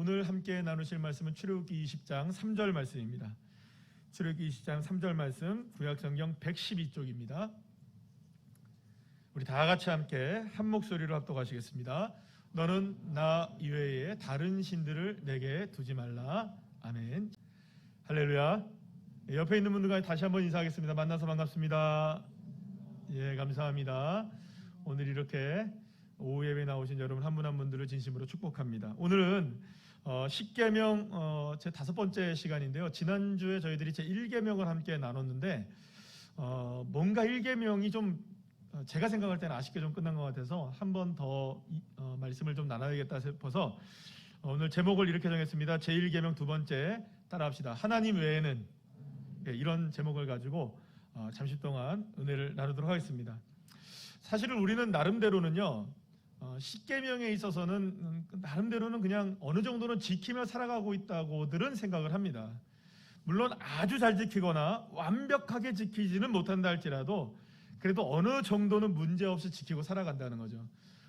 오늘 함께 나누실 말씀은 출애굽기 20장 3절 말씀입니다. 출애굽기 20장 3절 말씀, 구약성경 112쪽입니다. 우리 다 같이 함께 한 목소리로 합독하시겠습니다. 너는 나 이외에 다른 신들을 내게 두지 말라. 아멘. 할렐루야. 옆에 있는 분들과 다시 한번 인사하겠습니다. 만나서 반갑습니다. 예, 감사합니다. 오늘 이렇게 오후 예배 나오신 여러분 한 분 한 분들을 진심으로 축복합니다. 오늘은 십계명 제 5번째 시간인데요. 지난주에 저희들이 제 1계명을 함께 나눴는데 뭔가 1계명이 좀 제가 생각할 때는 아쉽게 좀 끝난 것 같아서 한 번 더 말씀을 좀 나눠야겠다 싶어서 오늘 제목을 이렇게 정했습니다. 제 1계명 두 번째 따라합시다. 하나님 외에는, 이런 제목을 가지고 잠시 동안 은혜를 나누도록 하겠습니다. 사실은 우리는 나름대로는요, 십계명에 있어서는 나름대로는 그냥 어느 정도는 지키며 살아가고 있다고들은 생각을 합니다. 물론 아주 잘 지키거나 완벽하게 지키지는 못한다 할지라도 그래도 어느 정도는 문제없이 지키고 살아간다는 거죠.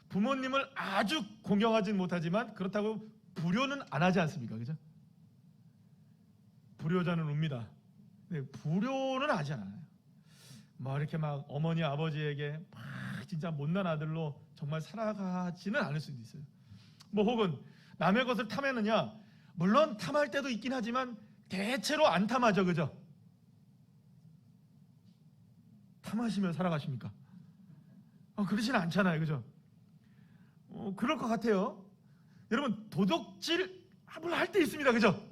부모님을 아주 공경하진 못하지만 그렇다고 불효는 안 하지 않습니까? 그죠? 불효자는 웁니다. 근데 불효는 하지 않아요. 뭐 이렇게 막 어머니 아버지에게 막 진짜 못난 아들로 정말 살아가지는 않을 수도 있어요. 뭐 혹은 남의 것을 탐하느냐, 물론 탐할 때도 있긴 하지만 대체로 안 탐하죠. 그죠? 탐하시며 살아가십니까? 그러진 않잖아요. 그죠? 그럴 것 같아요. 여러분, 도둑질 물론 할 때 있습니다. 그죠?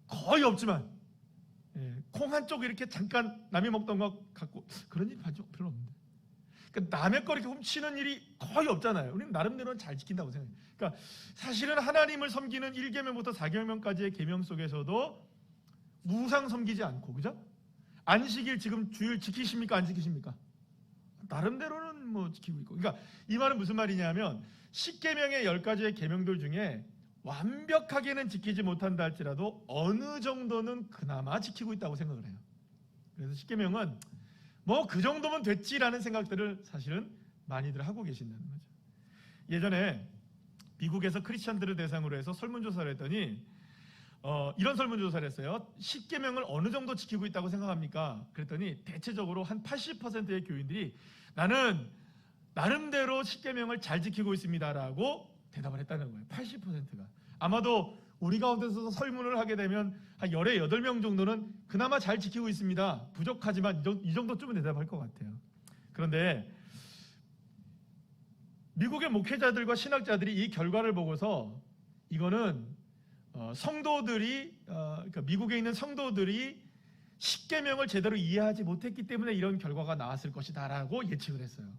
거의 없지만 콩 한쪽 이렇게 잠깐 남이 먹던 거 갖고 그런 일이 별로 없는데, 그러니까 남의 거 이렇게 훔치는 일이 거의 없잖아요. 우리는 나름대로는 잘 지킨다고 생각해요. 그러니까 사실은 하나님을 섬기는 1계명부터 4계명까지의 계명 속에서도 우상 섬기지 않고, 그죠? 안식일 지금 주일 지키십니까? 안 지키십니까? 나름대로는 뭐 지키고 있고. 그러니까 이 말은 무슨 말이냐면 10계명의 10가지의 계명들 중에 완벽하게는 지키지 못한다 할지라도 어느 정도는 그나마 지키고 있다고 생각을 해요. 그래서 10계명은 뭐 그 정도면 됐지라는 생각들을 사실은 많이들 하고 계신다는 거죠. 예전에 미국에서 크리스천들을 대상으로 해서 설문조사를 했더니 이런 설문조사를 했어요. 10계명을 어느 정도 지키고 있다고 생각합니까? 그랬더니 대체적으로 한 80%의 교인들이 나는 나름대로 10계명을 잘 지키고 있습니다라고 대답을 했다는 거예요. 80%가. 아마도 우리 가운데서 설문을 하게 되면 한 10에 8명 정도는 그나마 잘 지키고 있습니다. 부족하지만 이 정도쯤은 대답할 것 같아요. 그런데 미국의 목회자들과 신학자들이 이 결과를 보고서 이거는 성도들이 그러니까 미국에 있는 성도들이 10계명을 제대로 이해하지 못했기 때문에 이런 결과가 나왔을 것이다라고 예측을 했어요.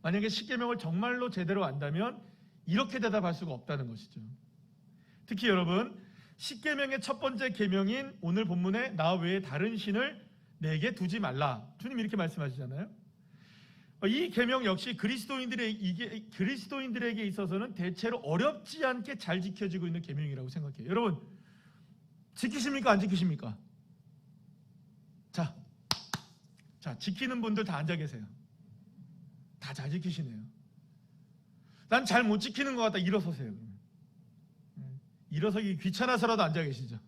만약에 10계명을 정말로 제대로 안다면 이렇게 대답할 수가 없다는 것이죠. 특히 여러분, 10계명의 첫 번째 계명인 오늘 본문에 나 외에 다른 신을 내게 두지 말라. 주님 이렇게 말씀하시잖아요. 이 계명 역시 그리스도인들에게 있어서는 대체로 어렵지 않게 잘 지켜지고 있는 계명이라고 생각해요. 여러분, 지키십니까? 안 지키십니까? 자, 지키는 분들 다 앉아 계세요. 다 잘 지키시네요. 난 잘 못 지키는 것 같다. 일어서세요. 일어서기 귀찮아서라도 앉아 계시죠.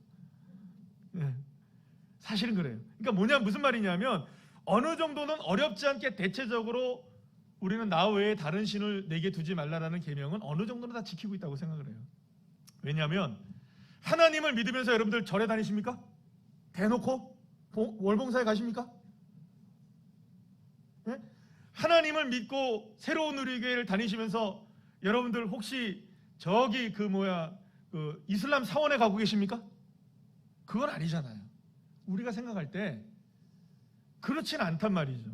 사실은 그래요. 그러니까 무슨 말이냐면 어느 정도는 어렵지 않게 대체적으로 우리는 나 외에 다른 신을 내게 두지 말라라는 계명은 어느 정도는 다 지키고 있다고 생각을 해요. 왜냐하면 하나님을 믿으면서 여러분들 절에 다니십니까? 대놓고 월봉사에 가십니까? 네? 하나님을 믿고 새로운 우리교회를 다니시면서 여러분들 혹시 저기 이슬람 사원에 가고 계십니까? 그건 아니잖아요. 우리가 생각할 때 그렇진 않단 말이죠.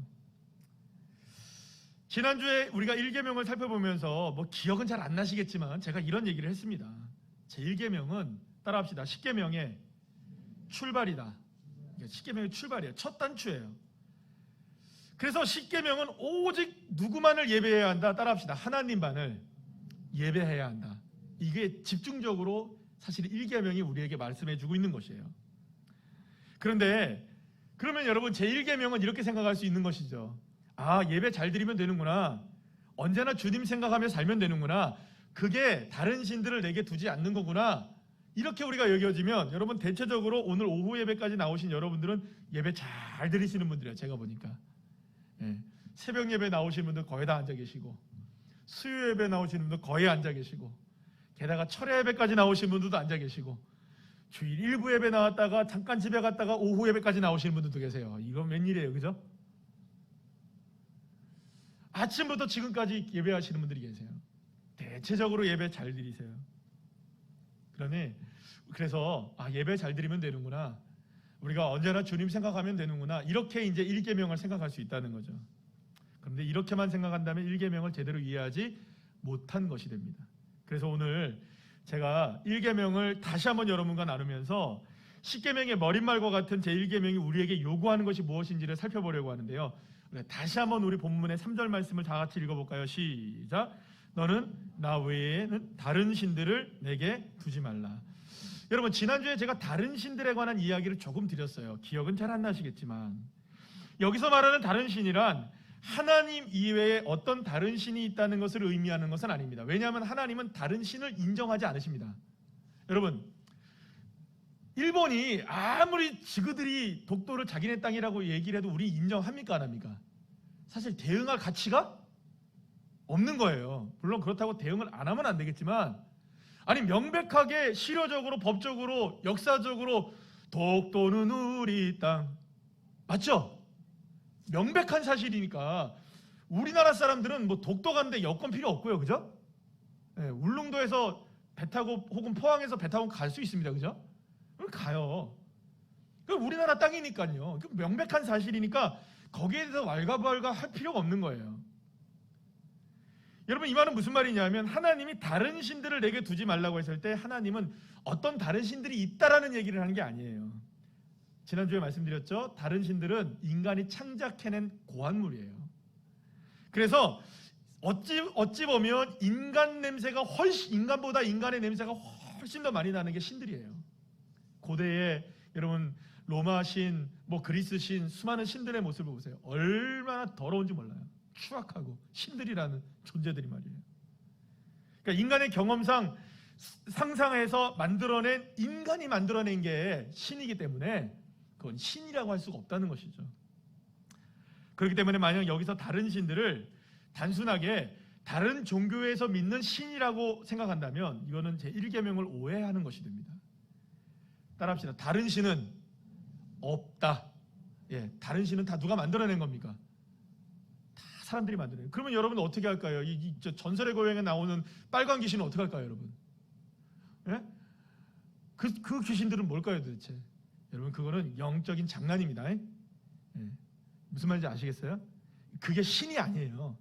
지난주에 우리가 1계명을 살펴보면서 기억은 잘 안 나시겠지만 제가 이런 얘기를 했습니다. 제 1계명은 따라합시다. 10계명의 출발이다. 10계명의 출발이에요. 첫 단추예요. 그래서 10계명은 오직 누구만을 예배해야 한다. 따라합시다. 하나님만을 예배해야 한다. 이게 집중적으로 사실 1계명이 우리에게 말씀해주고 있는 것이에요. 그런데 그러면 여러분 제1계명은 이렇게 생각할 수 있는 것이죠. 예배 잘 드리면 되는구나. 언제나 주님 생각하며 살면 되는구나. 그게 다른 신들을 내게 두지 않는 거구나, 이렇게 우리가 여겨지면, 여러분 대체적으로 오늘 오후 예배까지 나오신 여러분들은 예배 잘 드리시는 분들이에요. 제가 보니까 새벽 예배 나오신 분들 거의 다 앉아 계시고, 수요 예배 나오시는 분들 거의 앉아 계시고, 게다가 철야 예배까지 나오신 분들도 앉아 계시고, 주일 일부 예배 나왔다가 잠깐 집에 갔다가 오후 예배까지 나오시는 분들도 계세요. 이건 웬일이에요, 그죠? 아침부터 지금까지 예배하시는 분들이 계세요. 대체적으로 예배 잘 드리세요. 그래서 예배 잘 드리면 되는구나, 우리가 언제나 주님 생각하면 되는구나, 이렇게 이제 1계명을 생각할 수 있다는 거죠. 그런데 이렇게만 생각한다면 1계명을 제대로 이해하지 못한 것이 됩니다. 그래서 오늘 제가 1계명을 다시 한번 여러분과 나누면서 10계명의 머릿말과 같은 제1계명이 우리에게 요구하는 것이 무엇인지를 살펴보려고 하는데요. 다시 한번 우리 본문의 3절 말씀을 다 같이 읽어볼까요? 시작. 너는 나 외에는 다른 신들을 내게 두지 말라. 여러분, 지난주에 제가 다른 신들에 관한 이야기를 조금 드렸어요. 기억은 잘 안 나시겠지만, 여기서 말하는 다른 신이란 하나님 이외에 어떤 다른 신이 있다는 것을 의미하는 것은 아닙니다. 왜냐하면 하나님은 다른 신을 인정하지 않으십니다. 여러분, 일본이 아무리 지그들이 독도를 자기네 땅이라고 얘기를 해도 우리 인정합니까, 안 합니까? 사실 대응할 가치가 없는 거예요. 물론 그렇다고 대응을 안 하면 안 되겠지만, 아니 명백하게 실효적으로, 법적으로, 역사적으로 독도는 우리 땅, 맞죠? 명백한 사실이니까 우리나라 사람들은 뭐 독도 가는데 여권 필요 없고요, 그죠? 울릉도에서 배 타고 혹은 포항에서 배 타고 갈 수 있습니다, 그죠? 그럼 가요. 그럼 우리나라 땅이니까요. 명백한 사실이니까 거기에 대해서 왈가왈가 할 필요가 없는 거예요. 여러분, 이 말은 무슨 말이냐면, 하나님이 다른 신들을 내게 두지 말라고 했을 때 하나님은 어떤 다른 신들이 있다라는 얘기를 하는 게 아니에요. 지난주에 말씀드렸죠. 다른 신들은 인간이 창작해낸 고한물이에요. 그래서 어찌 보면 인간보다 인간의 냄새가 훨씬 더 많이 나는 게 신들이에요. 고대에 여러분 로마 신, 그리스 신, 수많은 신들의 모습을 보세요. 얼마나 더러운지 몰라요. 추악하고 신들이라는 존재들이 말이에요. 그러니까 인간의 경험상 상상해서 인간이 만들어낸 게 신이기 때문에 그건 신이라고 할 수가 없다는 것이죠. 그렇기 때문에 만약 여기서 다른 신들을 단순하게 다른 종교에서 믿는 신이라고 생각한다면 이거는 제1계명을 오해하는 것이 됩니다. 따라합시다. 다른 신은 없다. 다른 신은 다 누가 만들어낸 겁니까? 다 사람들이 만들어낸. 그러면 여러분은 어떻게 할까요? 전설의 고향에 나오는 빨간 귀신은 어떻게 할까요, 여러분? 그 귀신들은 뭘까요, 도대체? 여러분, 그거는 영적인 장난입니다. 무슨 말인지 아시겠어요? 그게 신이 아니에요.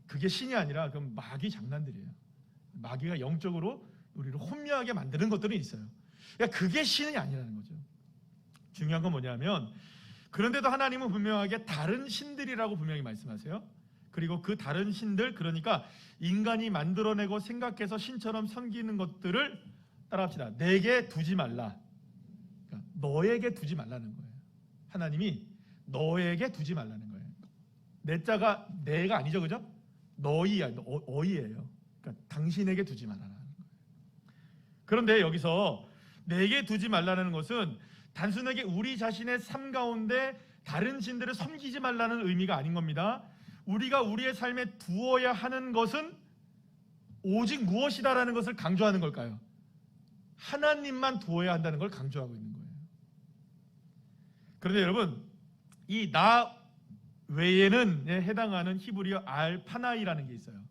그게 신이 아니라 그건 마귀 장난들이에요. 마귀가 영적으로 우리를 혼미하게 만드는 것들은 있어요. 그러니까 그게 신이 아니라는 거죠. 중요한 건 뭐냐면, 그런데도 하나님은 분명하게 다른 신들이라고 분명히 말씀하세요. 그리고 그 다른 신들, 그러니까 인간이 만들어내고 생각해서 신처럼 섬기는 것들을 따라합시다. 내게 두지 말라. 너에게 두지 말라는 거예요. 하나님이 너에게 두지 말라는 거예요. 내 자가 내가 아니죠, 그죠? 어이예요. 그러니까 당신에게 두지 말라는 거예요. 그런데 여기서 내게 두지 말라는 것은 단순하게 우리 자신의 삶 가운데 다른 신들을 섬기지 말라는 의미가 아닌 겁니다. 우리가 우리의 삶에 두어야 하는 것은 오직 무엇이다라는 것을 강조하는 걸까요? 하나님만 두어야 한다는 걸 강조하고 있는 거예요. 그런데 여러분, 이 나 외에는 해당하는 히브리어 알파나이라는 게 있어요.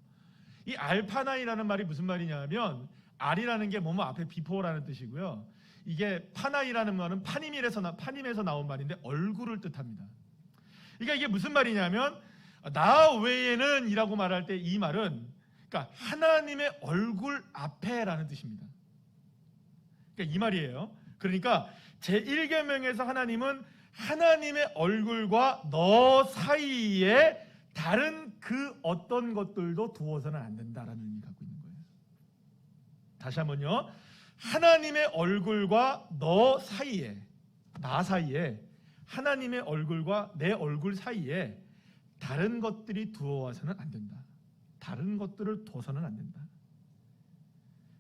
이 알파나이라는 말이 무슨 말이냐면, 알이라는 게 뭐뭐 앞에 비포라는 뜻이고요. 이게 파나이라는 말은 파님에서 나온 말인데 얼굴을 뜻합니다. 그러니까 이게 무슨 말이냐면, 나 외에는 이라고 말할 때 이 말은 그러니까 하나님의 얼굴 앞에라는 뜻입니다. 그러니까 이 말이에요. 그러니까 제1계명에서 하나님은 하나님의 얼굴과 너 사이에 다른 그 어떤 것들도 두어서는 안 된다라는 의미를 갖고 있는 거예요. 다시 한번요. 하나님의 얼굴과 너 사이에, 나 사이에, 하나님의 얼굴과 내 얼굴 사이에 다른 것들이 두어와서는 안 된다. 다른 것들을 둬서는 안 된다.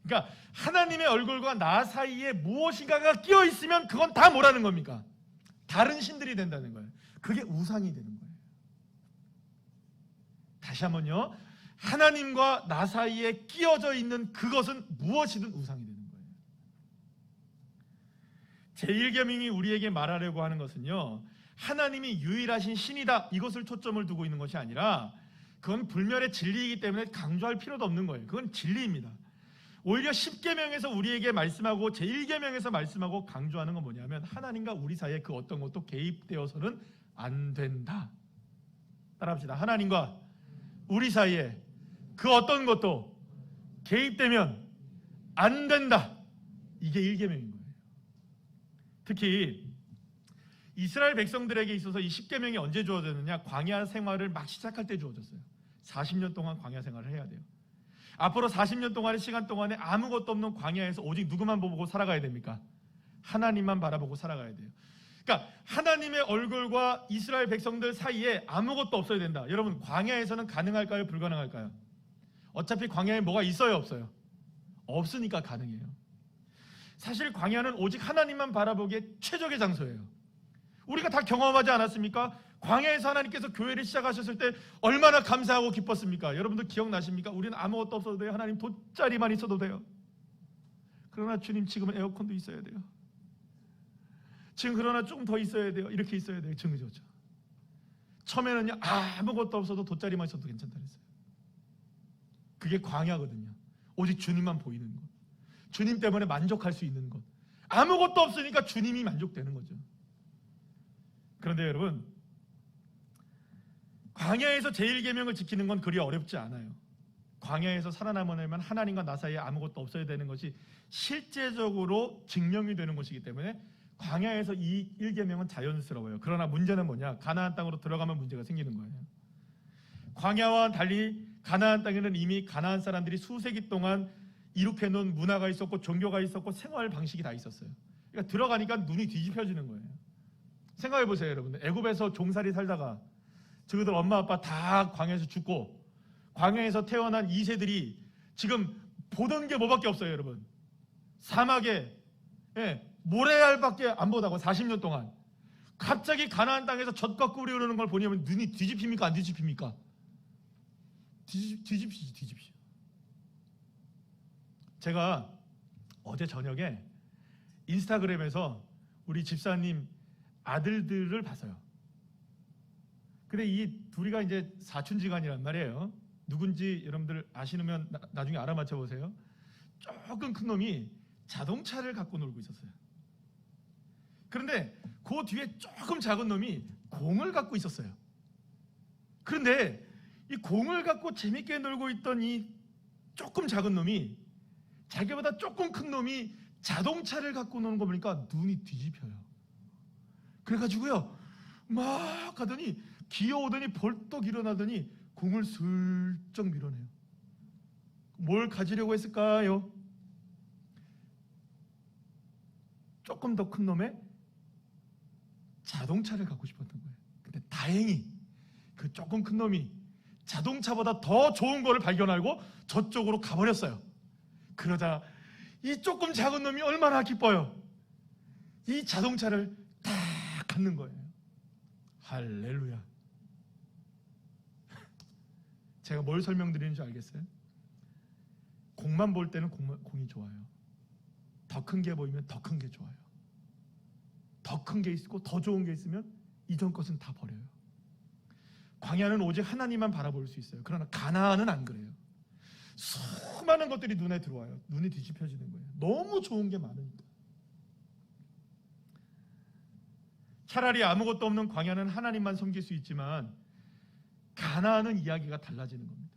그러니까 하나님의 얼굴과 나 사이에 무엇인가가 끼어 있으면 그건 다 뭐라는 겁니까? 다른 신들이 된다는 거예요. 그게 우상이 되는 거예요. 다시 한번요. 하나님과 나 사이에 끼어져 있는 그것은 무엇이든 우상이 되는 거예요. 제1계명이 우리에게 말하려고 하는 것은요, 하나님이 유일하신 신이다, 이것을 초점을 두고 있는 것이 아니라 그건 불멸의 진리이기 때문에 강조할 필요도 없는 거예요. 그건 진리입니다. 오히려 10계명에서 우리에게 말씀하고 제1계명에서 말씀하고 강조하는 건 뭐냐면 하나님과 우리 사이에 그 어떤 것도 개입되어서는 안 된다. 따라합시다. 하나님과 우리 사이에 그 어떤 것도 개입되면 안 된다. 이게 1계명인 거예요. 특히 이스라엘 백성들에게 있어서 이 10계명이 언제 주어졌느냐? 광야 생활을 막 시작할 때 주어졌어요. 40년 동안 광야 생활을 해야 돼요. 앞으로 40년 동안의 시간 동안에 아무것도 없는 광야에서 오직 누구만 보고 살아가야 됩니까? 하나님만 바라보고 살아가야 돼요. 그러니까 하나님의 얼굴과 이스라엘 백성들 사이에 아무것도 없어야 된다. 여러분, 광야에서는 가능할까요? 불가능할까요? 어차피 광야에 뭐가 있어요? 없어요? 없으니까 가능해요. 사실 광야는 오직 하나님만 바라보기에 최적의 장소예요. 우리가 다 경험하지 않았습니까? 광야에서 하나님께서 교회를 시작하셨을 때 얼마나 감사하고 기뻤습니까? 여러분들 기억나십니까? 우리는 아무것도 없어도 돼요. 하나님 돗자리만 있어도 돼요. 그러나 주님 지금은 에어컨도 있어야 돼요. 지금 그러나 조금 더 있어야 돼요. 이렇게 있어야 돼요. 지금 그렇죠. 처음에는요, 아무것도 없어도 돗자리만 있어도 괜찮다 그랬어요. 그게 광야거든요. 오직 주님만 보이는 것, 주님 때문에 만족할 수 있는 것. 아무것도 없으니까 주님이 만족되는 거죠. 그런데 여러분, 광야에서 제1계명을 지키는 건 그리 어렵지 않아요. 광야에서 살아남으려면 하나님과 나 사이에 아무것도 없어야 되는 것이 실제적으로 증명이 되는 것이기 때문에 광야에서 이 1계명은 자연스러워요. 그러나 문제는 뭐냐? 가나안 땅으로 들어가면 문제가 생기는 거예요. 광야와 달리 가나안 땅에는 이미 가나안 사람들이 수세기 동안 이룩해 놓은 문화가 있었고 종교가 있었고 생활 방식이 다 있었어요. 그러니까 들어가니까 눈이 뒤집혀지는 거예요. 생각해 보세요, 여러분들. 애굽에서 종살이 살다가 저희들 엄마 아빠 다 광야에서 죽고 광야에서 태어난 2세들이 지금 보던 게 뭐밖에 없어요, 여러분. 사막에 모래알밖에 안 보다고 40년 동안. 갑자기 가나안 땅에서 젖과 꿀이 흐르는 걸 보냐면 눈이 뒤집힙니까? 안 뒤집힙니까? 뒤집히죠. 제가 어제 저녁에 인스타그램에서 우리 집사님 아들들을 봤어요. 근데 이 둘이가 이제 사춘지간이란 말이에요. 누군지 여러분들 아시면 나중에 알아맞혀 보세요. 조금 큰 놈이 자동차를 갖고 놀고 있었어요. 그런데 그 뒤에 조금 작은 놈이 공을 갖고 있었어요. 그런데 이 공을 갖고 재밌게 놀고 있던 이 조금 작은 놈이 자기보다 조금 큰 놈이 자동차를 갖고 노는 거 보니까 눈이 뒤집혀요. 그래가지고요, 막 가더니 기어오더니 벌떡 일어나더니 공을 슬쩍 밀어내요. 뭘 가지려고 했을까요? 조금 더 큰 놈의 자동차를 갖고 싶었던 거예요. 근데 다행히 그 조금 큰 놈이 자동차보다 더 좋은 거를 발견하고 저쪽으로 가버렸어요. 그러다 이 조금 작은 놈이 얼마나 기뻐요. 이 자동차를 딱 갖는 거예요. 할렐루야. 제가 뭘 설명드리는 줄 알겠어요? 공만 볼 때는 공이 좋아요. 더 큰 게 보이면 더 큰 게 좋아요. 더 큰 게 있고 더 좋은 게 있으면 이전 것은 다 버려요. 광야는 오직 하나님만 바라볼 수 있어요. 그러나 가나안은 안 그래요. 수많은 것들이 눈에 들어와요. 눈이 뒤집혀지는 거예요. 너무 좋은 게 많으니까. 차라리 아무것도 없는 광야는 하나님만 섬길 수 있지만 가나안은 이야기가 달라지는 겁니다.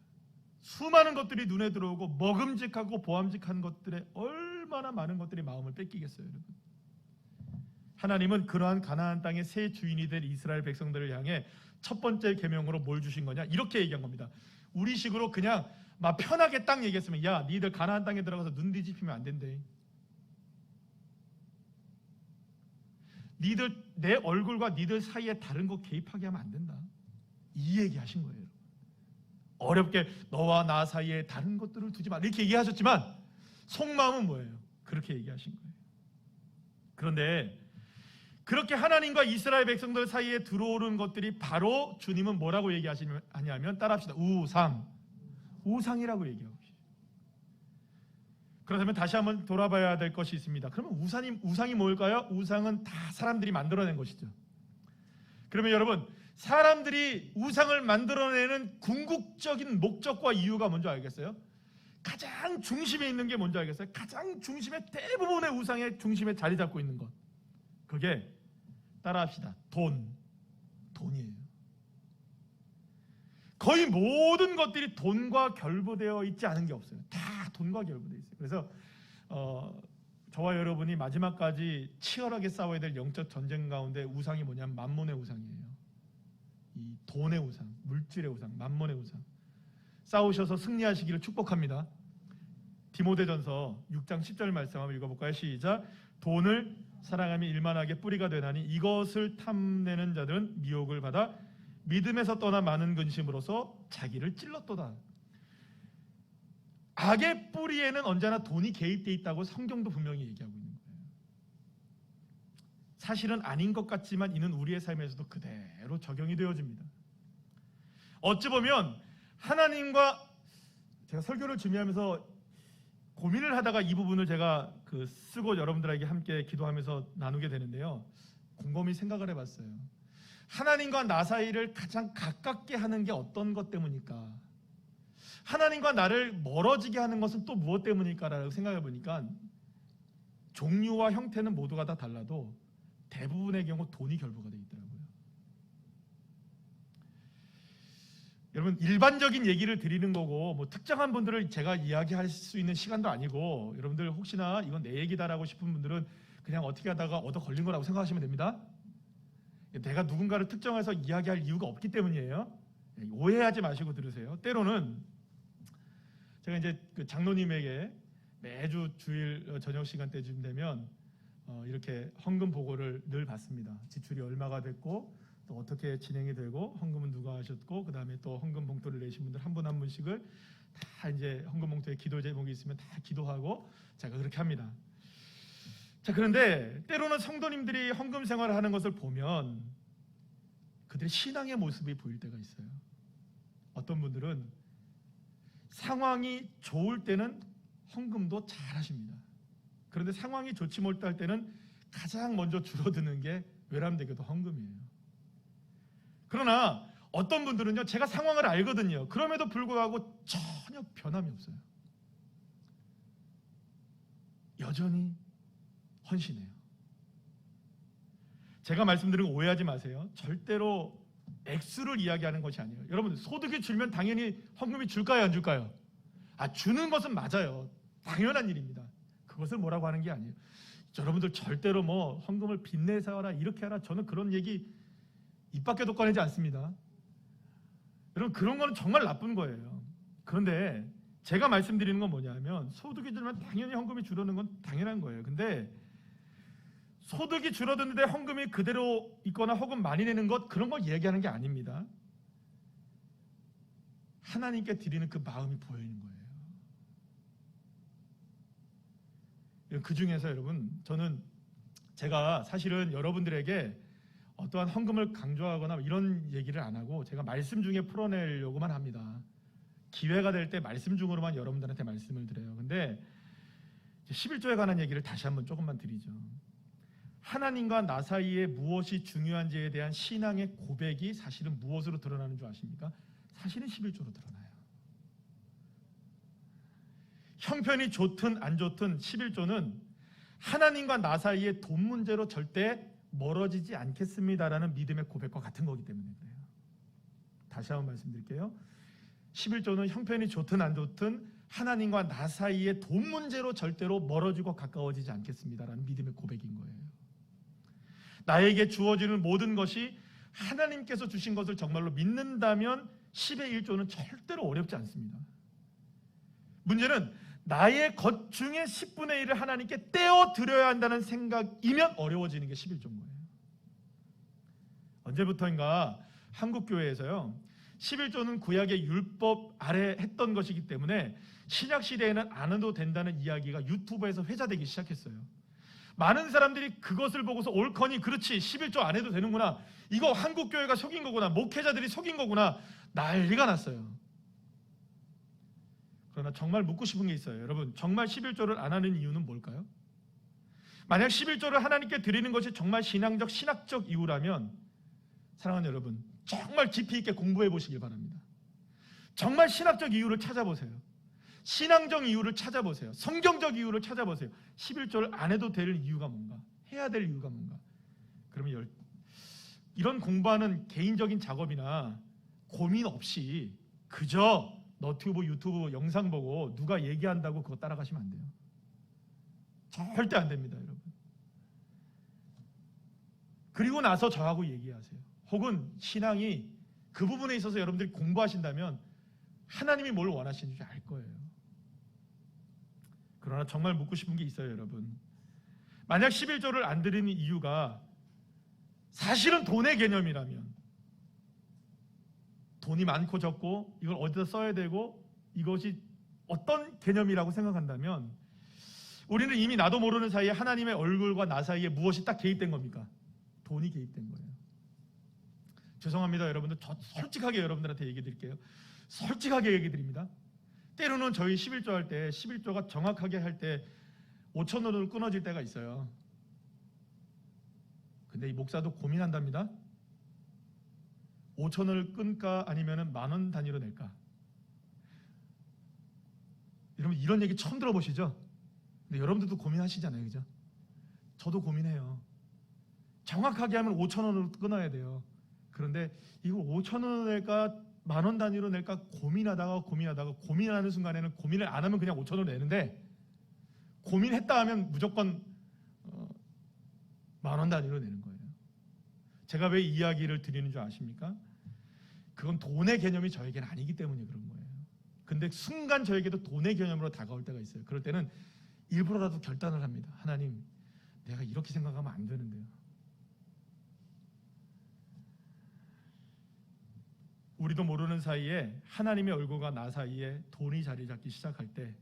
수많은 것들이 눈에 들어오고 먹음직하고 보암직한 것들에 얼마나 많은 것들이 마음을 뺏기겠어요, 여러분. 하나님은 그러한 가나안 땅의 새 주인이 될 이스라엘 백성들을 향해 첫 번째 계명으로 뭘 주신 거냐? 이렇게 얘기한 겁니다. 우리식으로 그냥 막 편하게 딱 얘기했으면, 야, 니들 가나안 땅에 들어가서 눈 뒤집히면 안 된대. 니들 내 얼굴과 니들 사이에 다른 거 개입하게 하면 안 된다. 이 얘기 하신 거예요. 어렵게 너와 나 사이에 다른 것들을 두지 마, 이렇게 얘기하셨지만 속마음은 뭐예요? 그렇게 얘기하신 거예요. 그런데 그렇게 하나님과 이스라엘 백성들 사이에 들어오는 것들이 바로 주님은 뭐라고 얘기하시냐면 따라합시다. 우상이라고 얘기하고 계시죠. 그렇다면 다시 한번 돌아봐야 될 것이 있습니다. 그러면 우상이 뭘까요? 우상은 다 사람들이 만들어낸 것이죠. 그러면 여러분, 사람들이 우상을 만들어내는 궁극적인 목적과 이유가 뭔지 알겠어요? 가장 중심에 있는 게 뭔지 알겠어요? 가장 중심에, 대부분의 우상의 중심에 자리 잡고 있는 것, 그게 따라합시다. 돈이에요. 거의 모든 것들이 돈과 결부되어 있지 않은 게 없어요. 다 돈과 결부되어 있어요. 그래서 저와 여러분이 마지막까지 치열하게 싸워야 될 영적 전쟁 가운데 우상이 뭐냐면 만몬의 우상이에요. 이 돈의 우상, 물질의 우상, 만몬의 우상. 싸우셔서 승리하시기를 축복합니다. 디모데전서 6장 10절 말씀 한번 읽어볼까요? 시작. 돈을 사랑하며 일만하게 뿌리가 되나니 이것을 탐내는 자들은 미혹을 받아 믿음에서 떠나 많은 근심으로서 자기를 찔렀도다. 악의 뿌리에는 언제나 돈이 개입되어 있다고 성경도 분명히 얘기하고 있는 거예요. 사실은 아닌 것 같지만 이는 우리의 삶에서도 그대로 적용이 되어집니다. 어찌 보면 하나님과, 제가 설교를 준비하면서 고민을 하다가 이 부분을 제가 쓰고 여러분들에게 함께 기도하면서 나누게 되는데요, 곰곰이 생각을 해봤어요. 하나님과 나 사이를 가장 가깝게 하는 게 어떤 것 때문일까? 하나님과 나를 멀어지게 하는 것은 또 무엇 때문일까라고 생각해 보니까 종류와 형태는 모두가 다 달라도 대부분의 경우 돈이 결부가 되어 있더라고요. 여러분, 일반적인 얘기를 드리는 거고 뭐 특정한 분들을 제가 이야기할 수 있는 시간도 아니고, 여러분들 혹시나 이건 내 얘기다라고 싶은 분들은 그냥 어떻게 하다가 얻어 걸린 거라고 생각하시면 됩니다. 내가 누군가를 특정해서 이야기할 이유가 없기 때문이에요. 오해하지 마시고 들으세요. 때로는 제가 이제 장로님에게 매주 주일 저녁 시간대쯤 되면 이렇게 헌금 보고를 늘 받습니다. 지출이 얼마가 됐고 또 어떻게 진행이 되고 헌금은 누가 하셨고, 그 다음에 또 헌금 봉투를 내신 분들 한 분 한 분씩을 다 이제 헌금 봉투에 기도 제목이 있으면 다 기도하고 제가 그렇게 합니다. 자, 그런데 때로는 성도님들이 헌금 생활을 하는 것을 보면 그들의 신앙의 모습이 보일 때가 있어요. 어떤 분들은 상황이 좋을 때는 헌금도 잘 하십니다. 그런데 상황이 좋지 못할 때는 가장 먼저 줄어드는 게 외람되게도 헌금이에요. 그러나 어떤 분들은요, 제가 상황을 알거든요. 그럼에도 불구하고 전혀 변함이 없어요. 여전히 헌신해요. 제가 말씀드린 거 오해하지 마세요. 절대로 액수를 이야기하는 것이 아니에요. 여러분, 소득이 줄면 당연히 헌금이 줄까요, 안 줄까요? 주는 것은 맞아요. 당연한 일입니다. 그것을 뭐라고 하는 게 아니에요. 여러분들 절대로 뭐 헌금을 빚내서 하라, 이렇게 하라, 저는 그런 얘기 입 밖에도 꺼내지 않습니다. 여러분, 그런 거는 정말 나쁜 거예요. 그런데 제가 말씀드리는 건 뭐냐면, 소득이 줄면 당연히 헌금이 줄어드는 건 당연한 거예요. 근데 소득이 줄어드는데 헌금이 그대로 있거나 혹은 많이 내는 것, 그런 걸 얘기하는 게 아닙니다. 하나님께 드리는 그 마음이 보이는 거예요. 그 중에서 여러분, 저는 제가 사실은 여러분들에게 어떠한 헌금을 강조하거나 이런 얘기를 안 하고 제가 말씀 중에 풀어내려고만 합니다. 기회가 될 때 말씀 중으로만 여러분들한테 말씀을 드려요. 근데 11조에 관한 얘기를 다시 한번 조금만 드리죠. 하나님과 나 사이에 무엇이 중요한지에 대한 신앙의 고백이 사실은 무엇으로 드러나는 줄 아십니까? 사실은 11조로 드러나요. 형편이 좋든 안 좋든 11조는 하나님과 나 사이에 돈 문제로 절대 멀어지지 않겠습니다라는 믿음의 고백과 같은 거기 때문에 그래요. 다시 한번 말씀드릴게요. 11조는 형편이 좋든 안 좋든 하나님과 나 사이에 돈 문제로 절대로 멀어지고 가까워지지 않겠습니다라는 믿음의 고백인 거예요. 나에게 주어지는 모든 것이 하나님께서 주신 것을 정말로 믿는다면 10의 1조는 절대로 어렵지 않습니다. 문제는 나의 것 중에 10분의 1을 하나님께 떼어드려야 한다는 생각이면 어려워지는 게 11조인 거예요. 언제부터인가 한국교회에서요, 11조는 구약의 율법 아래 했던 것이기 때문에 신약 시대에는 안 해도 된다는 이야기가 유튜브에서 회자되기 시작했어요. 많은 사람들이 그것을 보고서 옳거니 그렇지 11조 안 해도 되는구나, 이거 한국교회가 속인 거구나, 목회자들이 속인 거구나, 난리가 났어요. 그러나 정말 묻고 싶은 게 있어요. 여러분, 정말 11조를 안 하는 이유는 뭘까요? 만약 11조를 하나님께 드리는 것이 정말 신앙적, 신학적 이유라면 사랑하는 여러분, 정말 깊이 있게 공부해 보시길 바랍니다. 정말 신학적 이유를 찾아보세요. 신앙적 이유를 찾아보세요. 성경적 이유를 찾아보세요. 11조를 안 해도 될 이유가 뭔가, 해야 될 이유가 뭔가. 그러면 이런 공부하는 개인적인 작업이나 고민 없이 그저 너튜브, 유튜브 영상 보고 누가 얘기한다고 그거 따라가시면 안 돼요. 절대 안 됩니다, 여러분. 그리고 나서 저하고 얘기하세요. 혹은 신앙이 그 부분에 있어서 여러분들이 공부하신다면 하나님이 뭘 원하시는지 알 거예요. 그러나 정말 묻고 싶은 게 있어요, 여러분. 만약 11조를 안 드리는 이유가 사실은 돈의 개념이라면, 돈이 많고 적고 이걸 어디다 써야 되고 이것이 어떤 개념이라고 생각한다면 우리는 이미 나도 모르는 사이에 하나님의 얼굴과 나 사이에 무엇이 딱 개입된 겁니까? 돈이 개입된 거예요. 죄송합니다, 여러분들. 저 솔직하게 여러분들한테 얘기 드릴게요. 솔직하게 얘기 드립니다. 때로는 저희 11조 할 때, 11조가 정확하게 할 때 5,000원으로 끊어질 때가 있어요. 근데 이 목사도 고민한답니다. 5,000원을 끊을까 아니면 10,000원 단위로 낼까? 여러분, 이런 얘기 처음 들어보시죠? 근데 여러분들도 고민하시잖아요, 그죠? 저도 고민해요. 정확하게 하면 5,000원으로 끊어야 돼요. 그런데 이걸 5,000원으로 낼까 10,000원 단위로 낼까 고민하는 순간에는 고민을 안 하면 그냥 5,000원을 내는데, 고민했다 하면 무조건 10,000원 단위로 내는 거예요. 제가 왜 이 이야기를 드리는 줄 아십니까? 그건 돈의 개념이 저에게는 아니기 때문에 그런 거예요. 근데 순간 저에게도 돈의 개념으로 다가올 때가 있어요. 그럴 때는 일부러라도 결단을 합니다. 하나님, 내가 이렇게 생각하면 안 되는데요. 우리도 모르는 사이에 하나님의 얼굴과 나 사이에 돈이 자리 잡기 시작할 때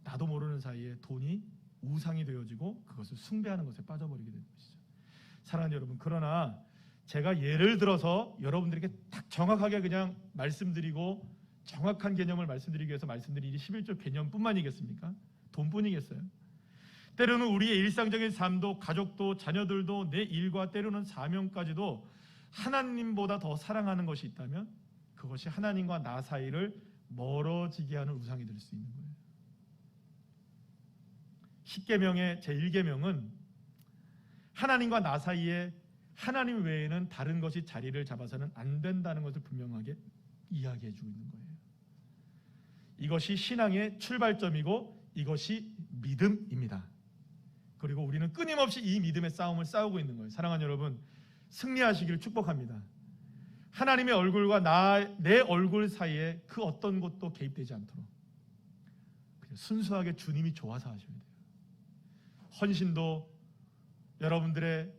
나도 모르는 사이에 돈이 우상이 되어지고 그것을 숭배하는 것에 빠져버리게 되는 것이죠. 사랑하는 여러분, 그러나 제가 예를 들어서 여러분들에게 딱 정확하게 그냥 말씀드리고 정확한 개념을 말씀드리기 위해서 말씀드린 이 11조 개념뿐만이겠습니까? 돈뿐이겠어요? 때로는 우리의 일상적인 삶도, 가족도, 자녀들도, 내 일과 때로는 사명까지도 하나님보다 더 사랑하는 것이 있다면 그것이 하나님과 나 사이를 멀어지게 하는 우상이 될 수 있는 거예요. 10계명의 제1계명은 하나님과 나 사이에 하나님 외에는 다른 것이 자리를 잡아서는 안 된다는 것을 분명하게 이야기해 주고 있는 거예요. 이것이 신앙의 출발점이고 이것이 믿음입니다. 그리고 우리는 끊임없이 이 믿음의 싸움을 싸우고 있는 거예요. 사랑하는 여러분, 승리하시기를 축복합니다. 하나님의 얼굴과 내 얼굴 사이에 그 어떤 것도 개입되지 않도록 순수하게 주님이 좋아서 하셔야 돼요. 헌신도, 여러분들의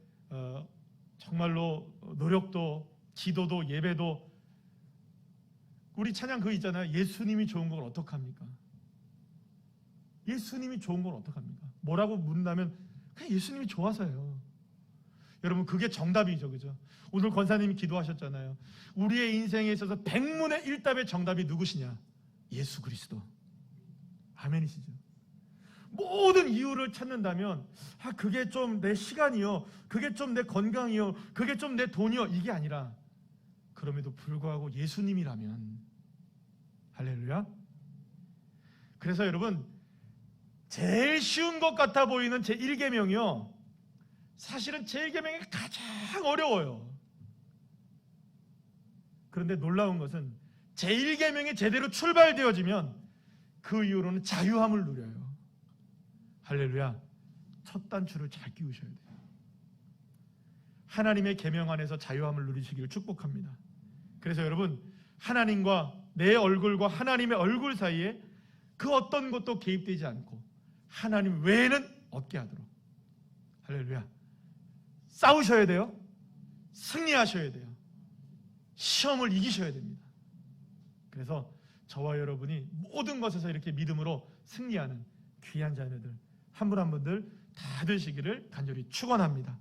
정말로 노력도, 기도도, 예배도, 우리 찬양 그거 있잖아요. 예수님이 좋은 걸 어떡합니까? 예수님이 좋은 걸 어떡합니까? 뭐라고 묻는다면 그냥 예수님이 좋아서요. 여러분, 그게 정답이죠, 그죠? 오늘 권사님이 기도하셨잖아요. 우리의 인생에 있어서 100문의 1답의 정답이 누구시냐? 예수 그리스도. 아멘이시죠? 모든 이유를 찾는다면 그게 좀 내 시간이요, 그게 좀 내 건강이요, 그게 좀 내 돈이요, 이게 아니라 그럼에도 불구하고 예수님이라면, 할렐루야. 그래서 여러분, 제일 쉬운 것 같아 보이는 제1계명이요, 사실은 제1계명이 가장 어려워요. 그런데 놀라운 것은 제1계명이 제대로 출발되어지면 그 이후로는 자유함을 누려요. 할렐루야. 첫 단추를 잘 끼우셔야 돼요. 하나님의 계명 안에서 자유함을 누리시기를 축복합니다. 그래서 여러분, 하나님과 내 얼굴과 하나님의 얼굴 사이에 그 어떤 것도 개입되지 않고 하나님 외에는 없게 하도록, 할렐루야, 싸우셔야 돼요. 승리하셔야 돼요. 시험을 이기셔야 됩니다. 그래서 저와 여러분이 모든 것에서 이렇게 믿음으로 승리하는 귀한 자녀들 한 분 한 분들 다 되시기를 간절히 축원합니다.